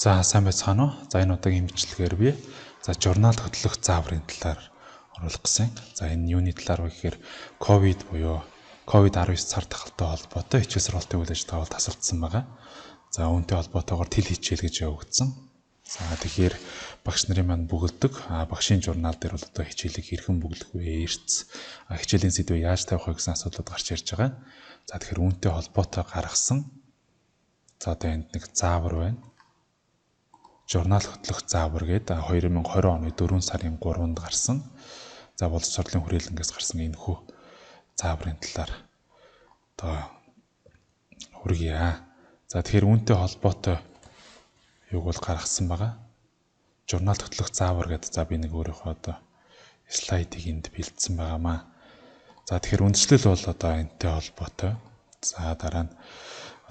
За сайн байцгаана уу? За энэ удаагийн мэдлэгээр би журнал хөтлөх зааврын талаар оруулах гэсэн. За энэ юуны талаар вэ гэхээр ковид буюу ковид-19 цар тахалтай холбоотой хичээл сургалтын үйл ажиллагаа бол тасалдсан байгаа. За үүнтэй холбоотойгоор тэл хичээл гэж явагдсан. За тэгэхээр багш нарын маань бүгэлдэг багшийн журнал дээр бол одоо хичээлийг хэрхэн бүглэх вэ? Эрц хичээлийн сэдвээ яаж тавих вэ гэсэн асуудлууд гарч ирж байгаа. За тэгэхээр үүнтэй холбоотой гаргасан. За одоо энд нэг заавар байна. Журнал хөтлөх заавар гэдэг 2020 оны 4 сарын 3-нд гарсан. За боловсролын хүрээлэнгээс гарсан энэхүү зааврын талаар одоо хүргье. За тэгэхээр үүнтэй холбоотой юуг бол гаргасан байгаа. Журнал хөтлөх заавар гэдэг за би нэг өөрийнхөө одоо слайдыг энд бэлдсэн байгаамаа. За тэгэхээр үндслэл бол одоо энэтэй холбоотой. За дараа нь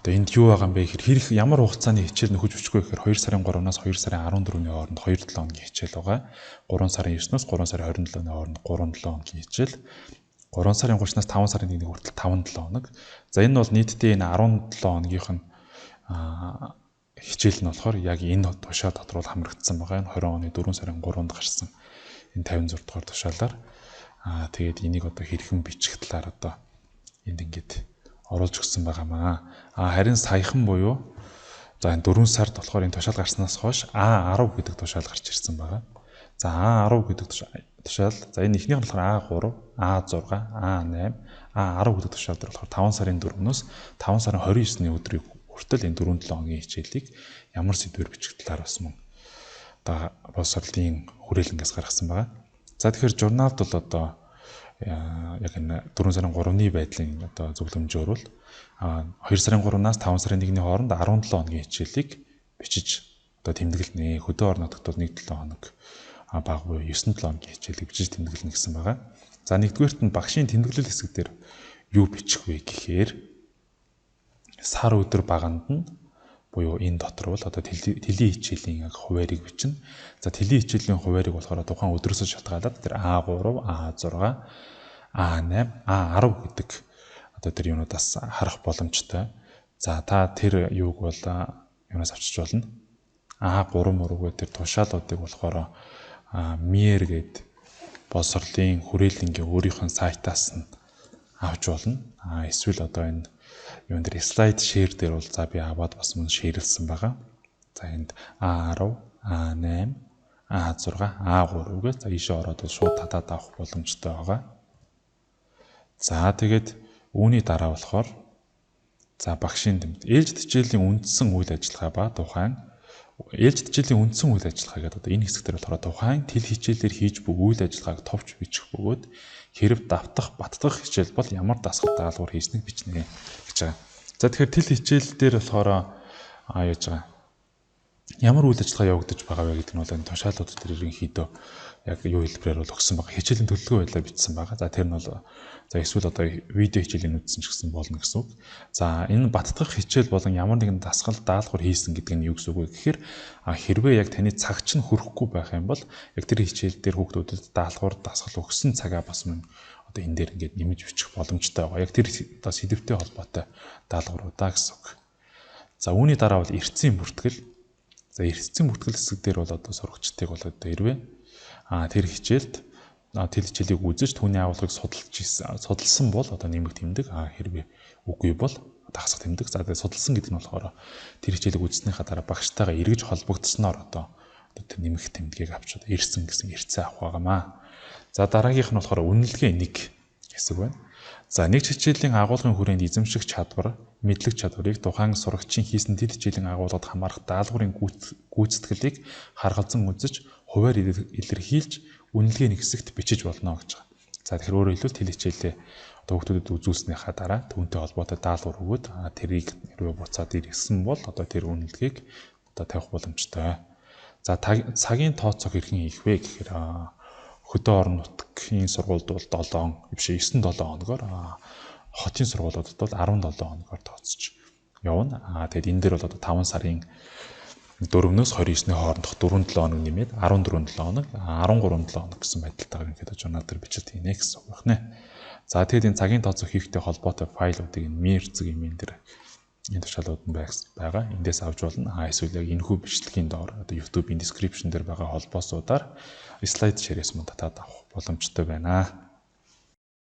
одоо энд юу байгаа юм бэ гэхээр хэрэг ямар хугацааны хичээл нөхөж өчгөө гэхээр 2 сарын 3-наас 2 сарын 14-ний хооронд 2-7 хоногийн хичээл байгаа. 3 сарын 9-ноос 3 сарын 27-ны хооронд 3-7 хоногийн хичээл. 3 сарын 30-наас 5 сарын 1-ний хүртэл 5-7 хоног. За энэ бол нийтдээ энэ 17 хоногийнх нь хичээл нь болохоор яг энэ тушаа дотор хамрагдсан байгаа. Энэ 20 оны 4 сарын 3-нд гарсан энэ 56 дугаар тушаалаар тэгээд энийг одоо хэрхэн бичих талаар одоо энд ингээд оруулж өгсөн байгаамаа. Харин саяхан буюу за энэ 4 сард болохоор энэ тушаал гарснаас хойш А10 гэдэг тушаал гарч ирсэн байгаа. За А10 гэдэг тушаал за энэ эхнийх нь болохоор А3, А6, А8, А10 гэдэг тушаал дээр болохоор 5 сарын 4-өөс 5 сарын 29-ний өдрийг хүртэл энэ 4-7 хоногийн хичээлийг ямар сэдвээр бичих талаар бас мөн одоо боловсролын хүрээлэнгээс гаргасан байгаа. За тэгэхээр журналд бол одоо яг энэ 4 сарын 3-ны байдлын одоо зөвлөмжөөр бол 2 сарын 3-наас 5 сарын 1-ний хооронд 17 хоногийн хичээлийг бичиж одоо тэмдэглэнэ. Хөдөө орон нутагт бол 1-7 хоног бага буюу 9-7 хоногийн хичээлийг бичиж тэмдэглэнэ гэсэн байгаа. За нэгдүгээрт нь багшийн тэмдэглэл хэсэг дээр юу бичих вэ гэхээр сар өдөр баганд нь буюу энэ дотор бол одоо тэлийн хичээлийн яг хуваарийг бичнэ. За тэлийн хичээлийн хуваарийг болохоор тухайн өдрөөсөө шалтгаалаад тэр А3, А6, А8, А10 гэдэг одоо тэр юунуудаас харах боломжтой. За та тэр юуг бол юунаас авчиж болно. А3 мөрөгөө тэр тушаалуудыг болохоор Mir гээд боловсролын хүрээлэнгийн өөрийнх нь сайтаас нь авч болно. Эсвэл одоо энэ юун дээр слайд шеэр дээр бол за би аваад бас мөн шеэрлсэн байгаа. За энд А10, А8, А6, А3-гээ за ийшээ ороод шууд татаад авах боломжтой байгаа. За тэгээд үүний дараа болохоор за багшийн тэмдэг ээлжид хичээлийн үндсэн үйл ажиллагаа ба тухайн ээлжид хичээлийн үндсэн үйл ажиллагаа гэдэг одоо энэ хэсгээр болохоор тухайн тэл хичээлээр хийж буг үйл ажиллагааг товч бичих бөгөөд хэрэг давтах, баттгах хичээл бол ямар дасгал даалгавар хийснийг бичнэ гэж байгаа. За тэгэхээр тэл хичээл дээр болохоор яаж байгаа. Ямар үйл ажиллагаа явагдаж байгаа вэ гэдэг нь бол энэ тушаалууд дээр ерөнхийдөө яг юу хэлбэрээр бол өгсөн байгаа. Хичээлийн төлөвлөгөө байдлаар бичсэн байгаа. За тэр нь бол за эсвэл одоо видео хичээлийн үзсэн ч гэсэн болно гэсэн үг. За энэ баттгах хичээл болон ямар нэгэн дасгал даалгавар хийсэн гэдэг нь юу гэсэн үг вэ гэхээр хэрвээ яг таны цагч нь хүрэхгүй байх юм бол яг тэр хичээл дээр хүүхдүүдэд даалгавар дасгал өгсөн цагаа бас мөн одоо энэ дээр ингээд нэмж бичих боломжтой байгаа. Яг тэр одоо сэдвтэй холбоотой даалгавруудаа гэсэн үг. За үүний дараа бол эрцийн бүртгэл. За эрцийн бүртгэл хэсэг дээр бол одоо сурагчдыг бол одоо хэрвээ тэр хичээлд тэл хичээлийг үзэж түүний агуулгыг судалсан бол одоо нэмэх тэмдэг хэрвээ үгүй бол дагсах тэмдэг. За тэгээд судалсан гэдэг нь болохоор тэр хичээлийг үзснийхаа дараа багштайгаа эргэж холбогдсноор одоо тэр нэмэх тэмдгийг авч одоо ирсэн гэсэн эрцээ авах байгаамаа. За дараагийнх нь болохоор үнэлгээ 1 хэсэг байна. За нэг хичээлийн агуулгын хүрээнд эзэмших чадвар, мэдлэг чадварыг тухайн сурагчийн хийсэн тэл хичээлийн агуулгад хамаарах даалгаврын гүйцэтгэлийг харгалзан үзэж, хуваар илэрхийлж, үнэлгээ 1 хэсэгт бичиж болно гэж байгаа. За тэгэхээр өөрөөр хэлбэл тэл хичээлээ одоо хүүхдүүдэд үзүүлснийхаа дараа түүнтэй холбоотой даалгавар өгөөд тэрийг хэрвээ буцаад ирсэн бол одоо тэр үнэлгээг одоо тавих боломжтой. За цагийн тооцоо хэрхэн хийх вэ гэхээр хөдөө орон нутгийн сургуульд бол 9-7 хоногоор хотын сургуулиудад бол 17 хоногоор тооцож явна. Тэгэд энэ дээр бол одоо 5 сарын 4-өөс 29-ний хоорондох 4-7 хоног нэмээд 14-7 хоног, 13-7 хоног гэсэн байдалтайгаар ингээд журнал дээр бичиж тийнэ гэсэн үг байна. За тэгэд энэ цагийн тооцоо хийхтэй холбоотой файлуудыг Mir зэг имэйл дээр энэ тушаалууд нь байгаа. Эндээс авч болно. Эсвэл яг энэхүү бичлэгийн доор одоо YouTube-ийн description дээр байгаа холбоосуудаар слайд ширээс мөн татаад авах боломжтой байна.